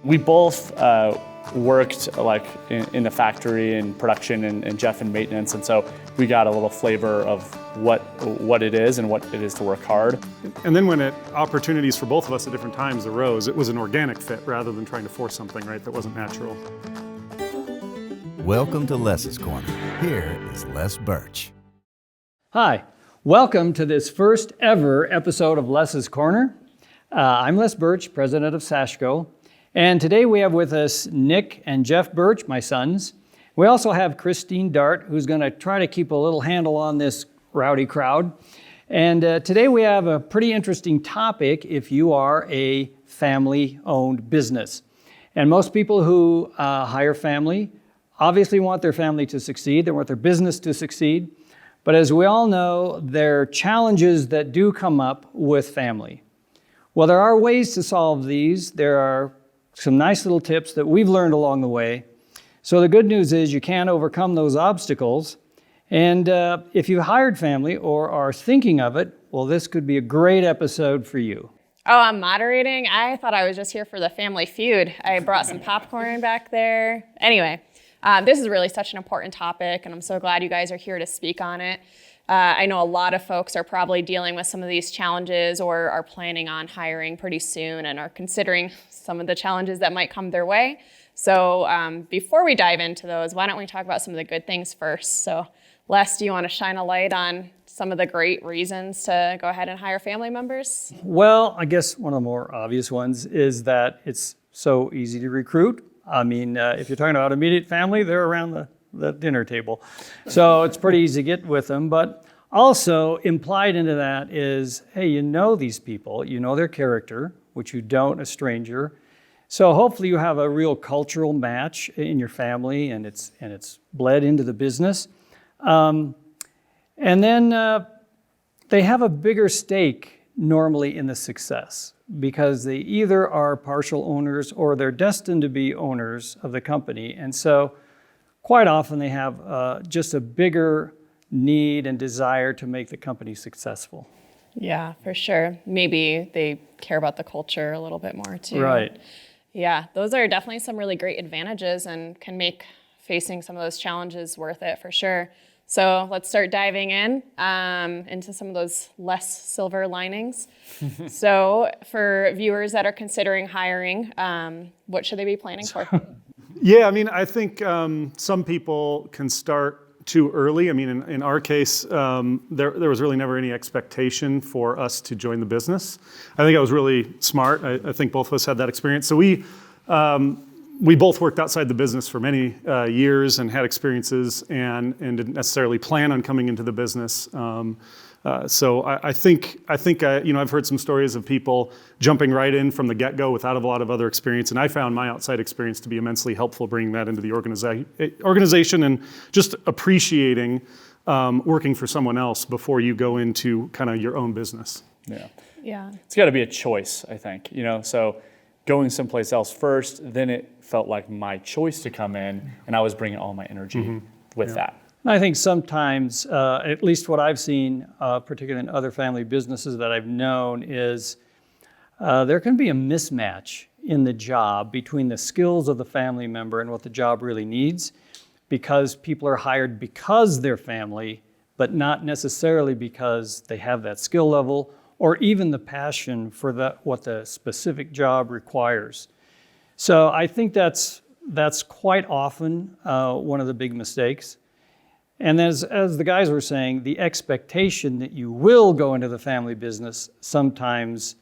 We both worked like in the factory and production and Jeff in maintenance, and so we got a little flavor of what it is and what it is to work hard. And then when opportunities for both of us at different times arose, it was an organic fit rather than trying to force something, right, that wasn't natural. Welcome to Les's Corner. Here is Les Birch. Hi, welcome to this first ever episode of Les's Corner. I'm Les Birch, president of Sashco, and today we have with us Nick and Jeff Birch, my sons. We also have Christine Dart, who's going to try to keep a little handle on this rowdy crowd. And today we have a pretty interesting topic if you are a family-owned business. And most people who hire family obviously want their family to succeed. They want their business to succeed. But as we all know, there are challenges that do come up with family. Well, there are ways to solve these. There are some nice little tips that we've learned along the way. So the good news is you can overcome those obstacles. And if you've hired family or are thinking of it, well, this could be a great episode for you. Oh, I'm moderating? I thought I was just here for the family feud. I brought some popcorn back there. Anyway, this is really such an important topic, and I'm so glad you guys are here to speak on it. I know a lot of folks are probably dealing with some of these challenges or are planning on hiring pretty soon and are considering some of the challenges that might come their way. So before we dive into those, why don't we talk about some of the good things first? So Les, do you want to shine a light on some of the great reasons to go ahead and hire family members? Well, I guess one of the more obvious ones is that it's so easy to recruit. I mean, if you're talking about immediate family, they're around the dinner table. So it's pretty easy to get with them. But also implied into that is, hey, you know these people, you know their character, which you don't a stranger. So hopefully you have a real cultural match in your family and it's bled into the business. And then they have a bigger stake normally in the success because they either are partial owners or they're destined to be owners of the company. And so quite often they have just a bigger need and desire to make the company successful. Yeah, for sure. Maybe they care about the culture a little bit more too. Right. Yeah, those are definitely some really great advantages and can make facing some of those challenges worth it for sure. So let's start diving into some of those less silver linings. So for viewers that are considering hiring, what should they be planning for? Yeah, I mean, I think some people can start too early. I mean, in our case, there was really never any expectation for us to join the business. I think I was really smart. I think both of us had that experience. So we both worked outside the business for many years and had experiences and didn't necessarily plan on coming into the business. So I think I've heard some stories of people jumping right in from the get-go without a lot of other experience, and I found my outside experience to be immensely helpful bringing that into the organization and just appreciating working for someone else before you go into kind of your own business. Yeah. It's got to be a choice, I think. So going someplace else first, then it felt like my choice to come in, and I was bringing all my energy with that. I think sometimes, at least what I've seen, particularly in other family businesses that I've known, is there can be a mismatch in the job between the skills of the family member and what the job really needs, because people are hired because they're family, but not necessarily because they have that skill level or even the passion for what the specific job requires. So I think that's quite often one of the big mistakes. And as the guys were saying, the expectation that you will go into the family business, sometimes,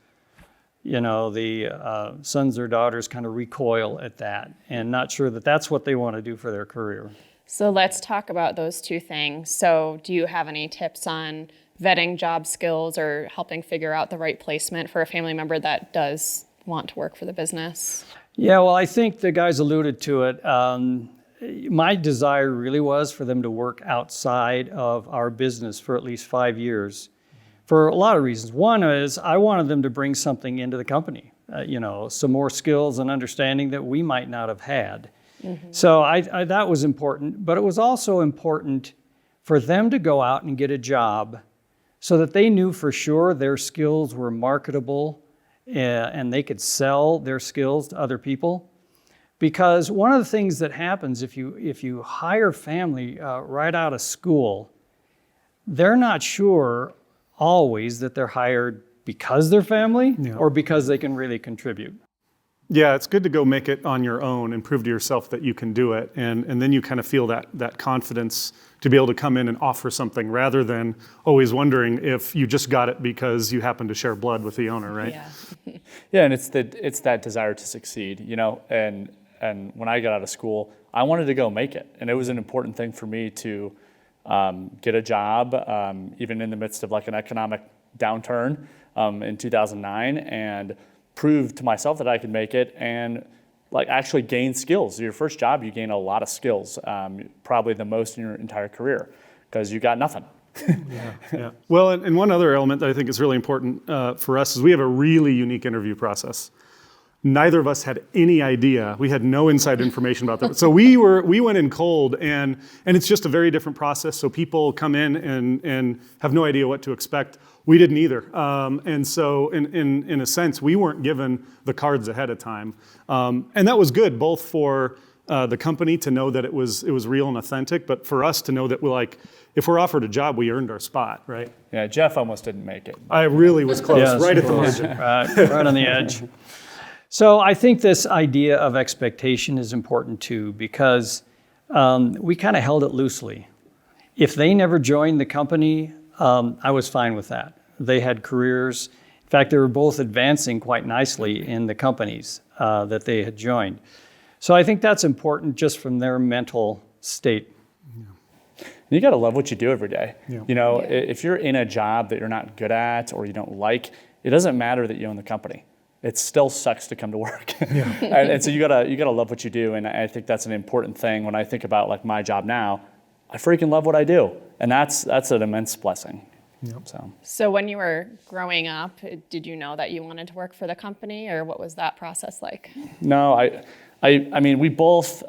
the sons or daughters kind of recoil at that and not sure that that's what they want to do for their career. So let's talk about those two things. So do you have any tips on vetting job skills or helping figure out the right placement for a family member that does want to work for the business? Yeah, well, I think the guys alluded to it. My desire really was for them to work outside of our business for at least 5 years for a lot of reasons. One is I wanted them to bring something into the company, some more skills and understanding that we might not have had. So I that was important, but it was also important for them to go out and get a job so that they knew for sure their skills were marketable and they could sell their skills to other people. Because one of the things that happens if you hire family right out of school, they're not sure always that they're hired because they're family or because they can really contribute. Yeah, it's good to go make it on your own and prove to yourself that you can do it. And then you kind of feel that confidence to be able to come in and offer something rather than always wondering if you just got it because you happen to share blood with the owner, right? Yeah. Yeah, and it's that desire to succeed, and when I got out of school, I wanted to go make it. And it was an important thing for me to get a job, even in the midst of like an economic downturn in 2009, and prove to myself that I could make it and like actually gain skills. Your first job, you gain a lot of skills, probably the most in your entire career, because you got nothing. Yeah. Well, and one other element that I think is really important for us is we have a really unique interview process. Neither of us had any idea. We had no inside information about that. So we went in cold, and it's just a very different process. So people come in and have no idea what to expect. We didn't either. And so in a sense, we weren't given the cards ahead of time. And that was good, both for the company to know that it was real and authentic, but for us to know that if we're offered a job, we earned our spot, right? Yeah, Jeff almost didn't make it. I really was close, Yes, right at the margin. Right on the edge. So I think this idea of expectation is important too, because we kind of held it loosely. If they never joined the company, I was fine with that. They had careers. In fact, they were both advancing quite nicely in the companies that they had joined. So I think that's important just from their mental state. You got to love what you do every day. Yeah. If you're in a job that you're not good at or you don't like, it doesn't matter that you own the company. It still sucks to come to work. Yeah. and so you gotta love what you do, and I think that's an important thing. When I think about like my job now, I freaking love what I do, and that's an immense blessing. Yep. So when you were growing up, did you know that you wanted to work for the company, or what was that process like? No, I mean, we both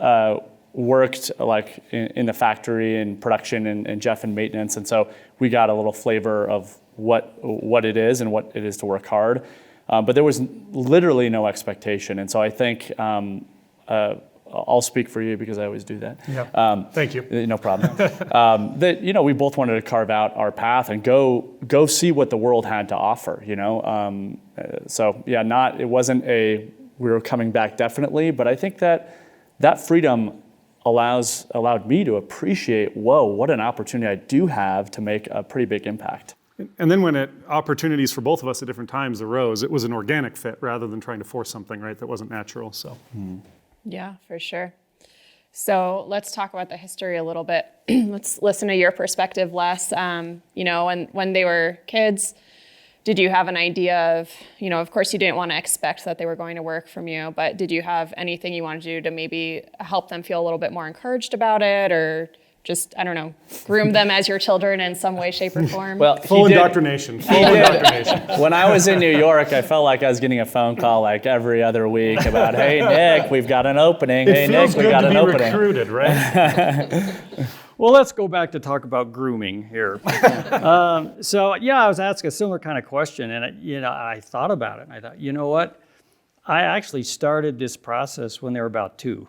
worked like in the factory and production, and Jeff in maintenance, and so we got a little flavor of what it is and what it is to work hard. But there was literally no expectation, and so I think I'll speak for you because I always do that. Yeah. Thank you. No problem. That we both wanted to carve out our path and go see what the world had to offer. So yeah, it wasn't we were coming back definitely, but I think that freedom allowed me to appreciate, whoa, what an opportunity I do have to make a pretty big impact. And then when opportunities for both of us at different times arose, it was an organic fit rather than trying to force something, right, that wasn't natural. So. Yeah, for sure. So let's talk about the history a little bit. Let's listen to your perspective, Les. When they were kids, did you have an idea of, of course you didn't want to expect that they were going to work from you, but did you have anything you wanted to do to maybe help them feel a little bit more encouraged about it, or just, I don't know, groom them as your children in some way, shape, or form? Well, Full indoctrination. When I was in New York, I felt like I was getting a phone call like every other week about, hey, Nick, we've got an opening. It feels Nick, we got an good to be opening. recruited, right? Well, let's go back to talk about grooming here. So I was asked a similar kind of question, and I thought about it, and I thought, you know what? I actually started this process when they were about 2.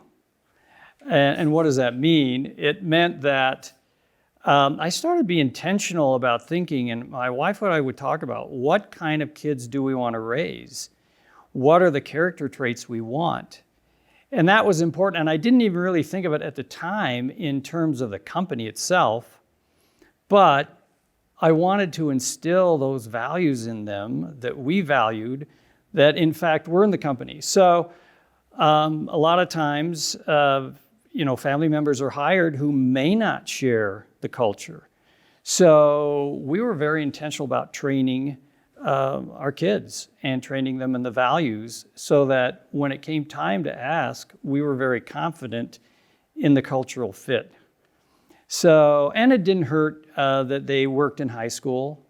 And what does that mean? It meant that I started to be intentional about thinking, and my wife and I would talk about, what kind of kids do we want to raise? What are the character traits we want? And that was important, and I didn't even really think of it at the time in terms of the company itself, but I wanted to instill those values in them that we valued, that in fact were in the company. So a lot of times, family members are hired who may not share the culture. So we were very intentional about training our kids and training them in the values so that when it came time to ask, we were very confident in the cultural fit. So, and it didn't hurt that they worked in high school.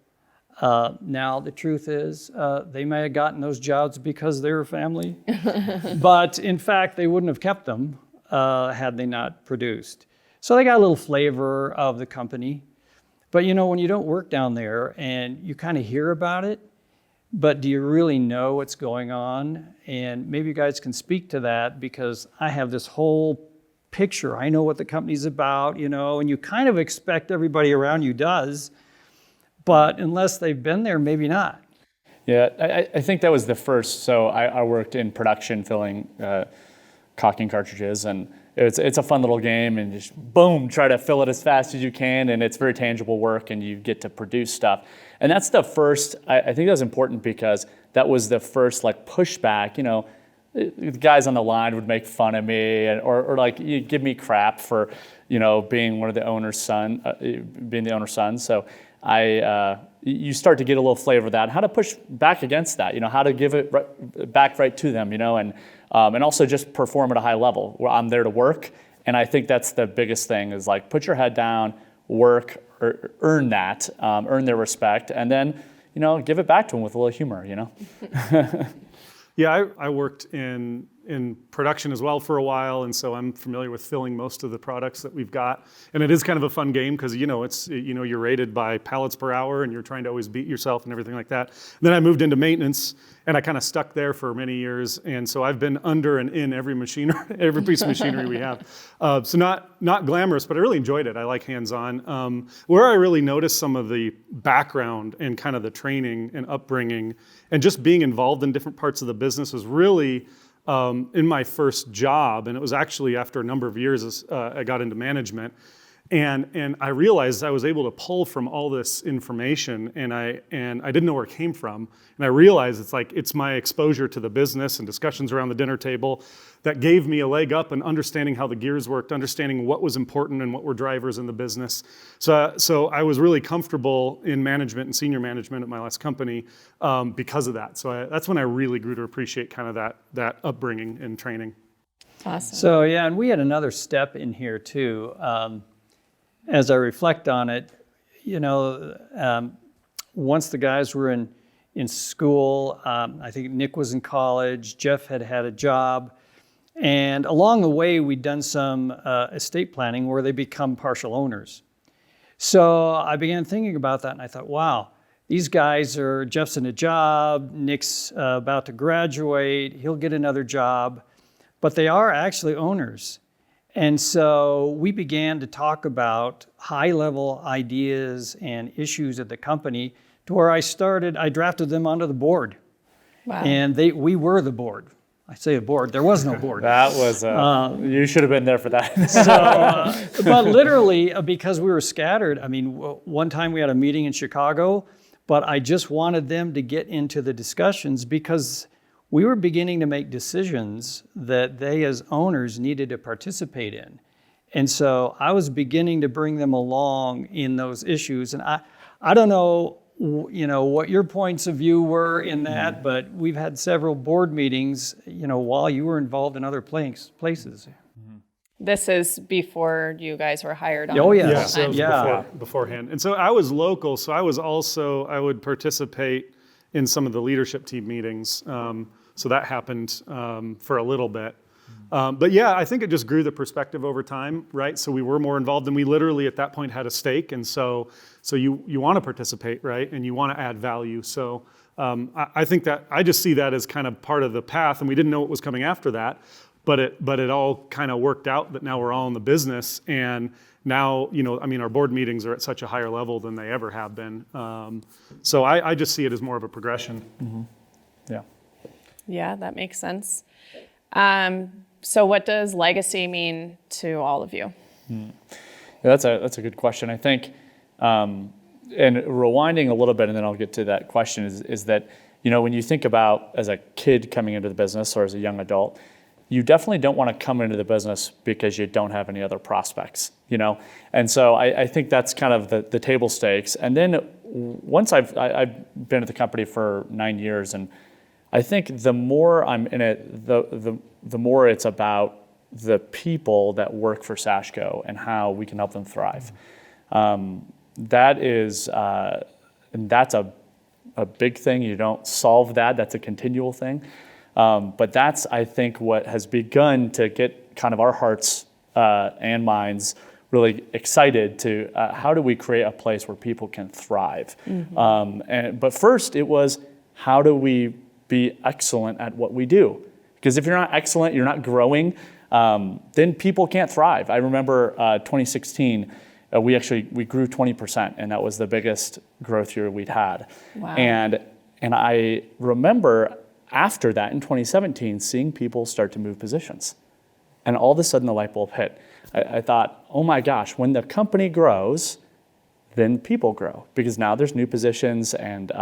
Now, the truth is, they may have gotten those jobs because they were family, but in fact, they wouldn't have kept them had they not produced. So they got a little flavor of the company. But when you don't work down there and you kind of hear about it, but do you really know what's going on? And maybe you guys can speak to that, because I have this whole picture. I know what the company's about, and you kind of expect everybody around you does, but unless they've been there, maybe not. Yeah, I think that was the first. So I worked in production filling caulking cartridges, and it's a fun little game, and just boom, try to fill it as fast as you can, and it's very tangible work, and you get to produce stuff. And that's the first, I think that was important, because that was the first pushback. The guys on the line would make fun of me, or you give me crap for being one of the owner's son, being the owner's son. So you start to get a little flavor of that, how to push back against that, how to give it back right to them, and also just perform at a high level. Where I'm there to work, and I think that's the biggest thing is put your head down, work, or earn that, earn their respect, and then give it back to them with a little humor, Yeah, I worked in production as well for a while, and so I'm familiar with filling most of the products that we've got. And it is kind of a fun game, because you're rated by pallets per hour, and you're trying to always beat yourself and everything like that. And then I moved into maintenance, and I kind of stuck there for many years, and so I've been under and in every every piece of machinery we have. So not glamorous, but I really enjoyed it. I like hands-on. Where I really noticed some of the background and kind of the training and upbringing and just being involved in different parts of the business was really in my first job, and it was actually after a number of years as I got into management. And I realized I was able to pull from all this information, and I didn't know where it came from. And I realized it's my exposure to the business and discussions around the dinner table that gave me a leg up in understanding how the gears worked, understanding what was important and what were drivers in the business. So I was really comfortable in management and senior management at my last company because of that. So that's when I really grew to appreciate kind of that upbringing and training. Awesome. So yeah, and we had another step in here too. As I reflect on it, once the guys were in school, I think Nick was in college, Jeff had a job, and along the way we'd done some estate planning where they become partial owners. So I began thinking about that, and I thought, wow, these guys Jeff's in a job, Nick's about to graduate, he'll get another job, but they are actually owners. And so we began to talk about high-level ideas and issues at the company, to where I drafted them onto the board. Wow. And we were the board. I say a board, there was no board. That was, you should have been there for that. But literally, because we were scattered, one time we had a meeting in Chicago, but I just wanted them to get into the discussions, because we were beginning to make decisions that they as owners needed to participate in. And so I was beginning to bring them along in those issues. And I don't know, what your points of view were in that, but we've had several board meetings, while you were involved in other places. This is before you guys were hired on. Oh, yeah. Yeah, so that was beforehand. And so I was local, so I would participate in some of the leadership team meetings. So that happened for a little bit. But yeah, I think it just grew the perspective over time, right? So we were more involved, and we literally at that point had a stake. And so you want to participate, right? And you want to add value. So I think that I just see that as kind of part of the path, and we didn't know what was coming after that, but it all kind of worked out that now we're all in the business. And now, our board meetings are at such a higher level than they ever have been. So I just see it as more of a progression. Mm-hmm. Yeah. Yeah, that makes sense. So what does legacy mean to all of you? Yeah, that's a good question. I think, and rewinding a little bit, and then I'll get to that question, is that, when you think about as a kid coming into the business or as a young adult, you definitely don't want to come into the business because you don't have any other prospects, And so I think that's kind of the table stakes. And then once I've been at the company for 9 years, and I think the more I'm in it, the more it's about the people that work for Sashco and how we can help them thrive. That is, and that's a big thing. You don't solve that. That's a continual thing. But that's, I think, what has begun to get kind of our hearts and minds really excited to how do we create a place where people can thrive. Mm-hmm. But first, it was how do we be excellent at what we do? Because if you're not excellent, you're not growing, then people can't thrive. I remember 2016, we grew 20%, and that was the biggest growth year we'd had. Wow. And I remember after that in 2017, seeing people start to move positions. And all of a sudden the light bulb hit. I thought, oh my gosh, when the company grows, then people grow, because now there's new positions, and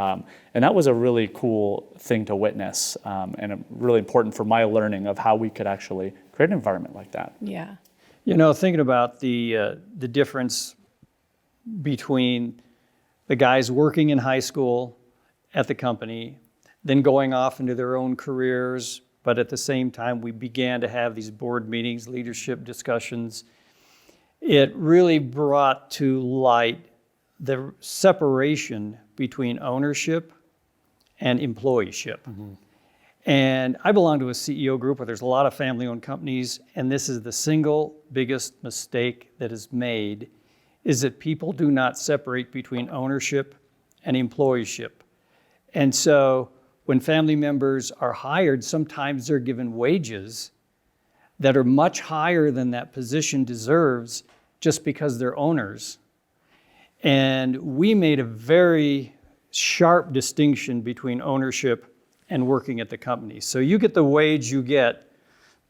that was a really cool thing to witness, and really important for my learning of how we could actually create an environment like that. Yeah. You know, thinking about the difference between the guys working in high school at the company, then going off into their own careers, but at the same time we began to have these board meetings, leadership discussions. It really brought to light the separation between ownership and employeeship. Mm-hmm. And I belong to a CEO group where there's a lot of family-owned companies, and this is the single biggest mistake that is made, is that people do not separate between ownership and employeeship. And so when family members are hired, sometimes they're given wages that are much higher than that position deserves just because they're owners. And we made a very sharp distinction between ownership and working at the company. So you get the wage you get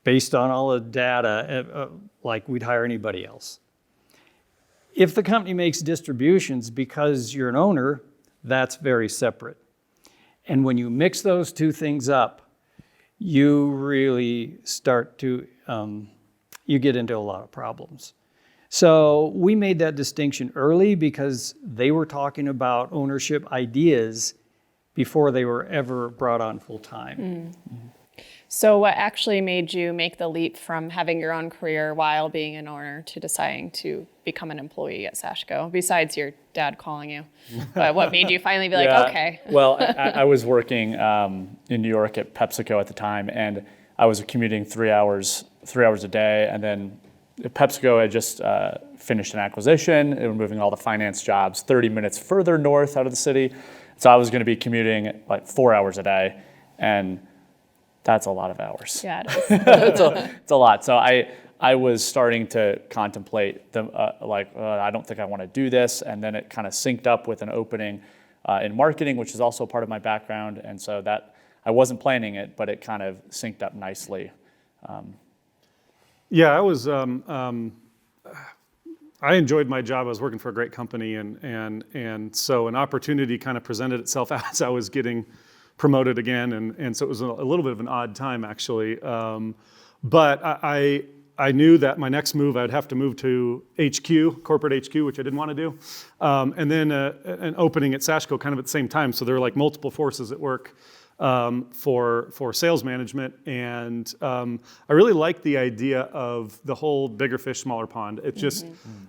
based on all the data, like we'd hire anybody else. If the company makes distributions because you're an owner, that's very separate. And when you mix those two things up, you really start to, you get into a lot of problems. So we made that distinction early because they were talking about ownership ideas before they were ever brought on full time. Mm. So what actually made you make the leap from having your own career while being an owner to deciding to become an employee at Sashco, besides your dad calling you? But what made you finally be like, okay? Well, I was working in New York at PepsiCo at the time, and I was commuting 3 hours a day, and then PepsiCo had just finished an acquisition. They were moving all the finance jobs 30 minutes further north out of the city. So I was going to be commuting like 4 hours a day, and that's a lot of hours. Yeah, it is. It's a lot. So I was starting to contemplate I don't think I want to do this, and then it kind of synced up with an opening in marketing, which is also part of my background, and so that I wasn't planning it, but it kind of synced up nicely. Yeah, I was. I enjoyed my job. I was working for a great company, and so an opportunity kind of presented itself as I was getting promoted again, and so it was a little bit of an odd time actually. But I knew that my next move I'd have to move to HQ, corporate HQ, which I didn't want to do, and then an opening at Sashco kind of at the same time. So there were like multiple forces at work. For sales management, and I really liked the idea of the whole bigger fish, smaller pond. It just,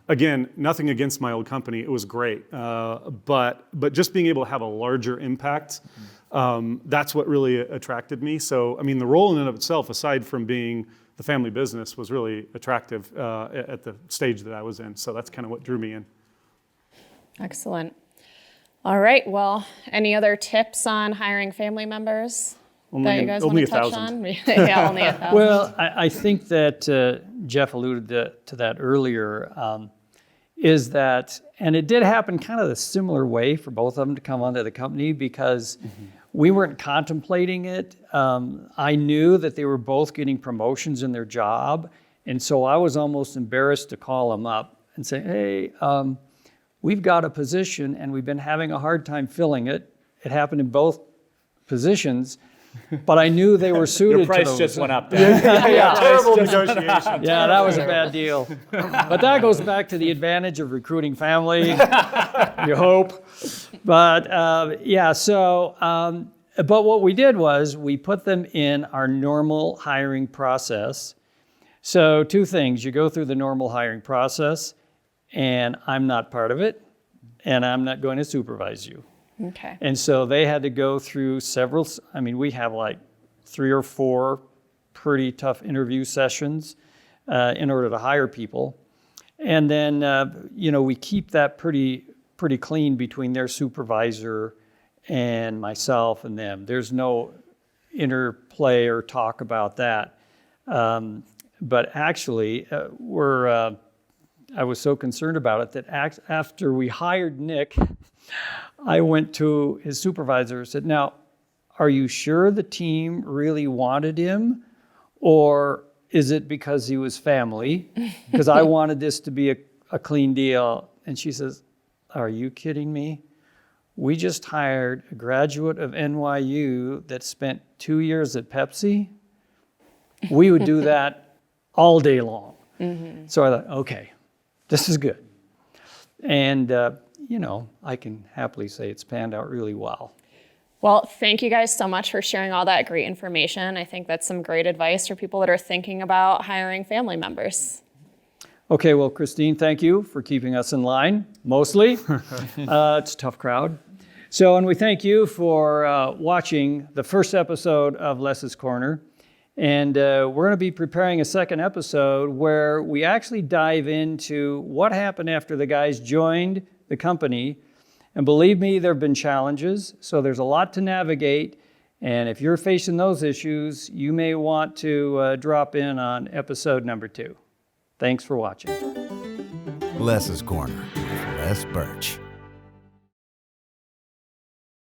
again, nothing against my old company. It was great, but just being able to have a larger impact, that's what really attracted me. So, I mean, the role in and of itself, aside from being the family business, was really attractive at the stage that I was in. So that's kind of what drew me in. Excellent. All right. Well, any other tips on hiring family members that you guys want to touch on? Yeah, only 1,000. Well, I think that Jeff alluded to that earlier, is that, and it did happen kind of a similar way for both of them to come onto the company because we weren't contemplating it. I knew that they were both getting promotions in their job, and so I was almost embarrassed to call them up and say, hey, we've got a position and we've been having a hard time filling it. It happened in both positions, but I knew they were suited Your price to those. just went up. Yeah, terrible negotiation. Yeah, that was a bad deal. But that goes back to the advantage of recruiting family, you hope. But but what we did was we put them in our normal hiring process. So 2 things, you go through the normal hiring process, and I'm not part of it, and I'm not going to supervise you. Okay. And so they had to go through several, we have like 3 or 4 pretty tough interview sessions in order to hire people. And then, we keep that pretty clean between their supervisor and myself and them. There's no interplay or talk about that. But actually, I was so concerned about it that after we hired Nick, I went to his supervisor and said, now, are you sure the team really wanted him? Or is it because he was family? Because I wanted this to be a clean deal. And she says, are you kidding me? We just hired a graduate of NYU that spent 2 years at Pepsi. We would do that all day long. Mm-hmm. So I thought, okay, this is good. And, I can happily say it's panned out really well. Well, thank you guys so much for sharing all that great information. I think that's some great advice for people that are thinking about hiring family members. Okay, well, Christine, thank you for keeping us in line, mostly. It's a tough crowd. So, and we thank you for watching the first episode of Les's Corner. And we're going to be preparing a second episode where we actually dive into what happened after the guys joined the company. And believe me, there have been challenges, so there's a lot to navigate. And if you're facing those issues, you may want to drop in on episode number 2. Thanks for watching. Les's Corner with Les Birch.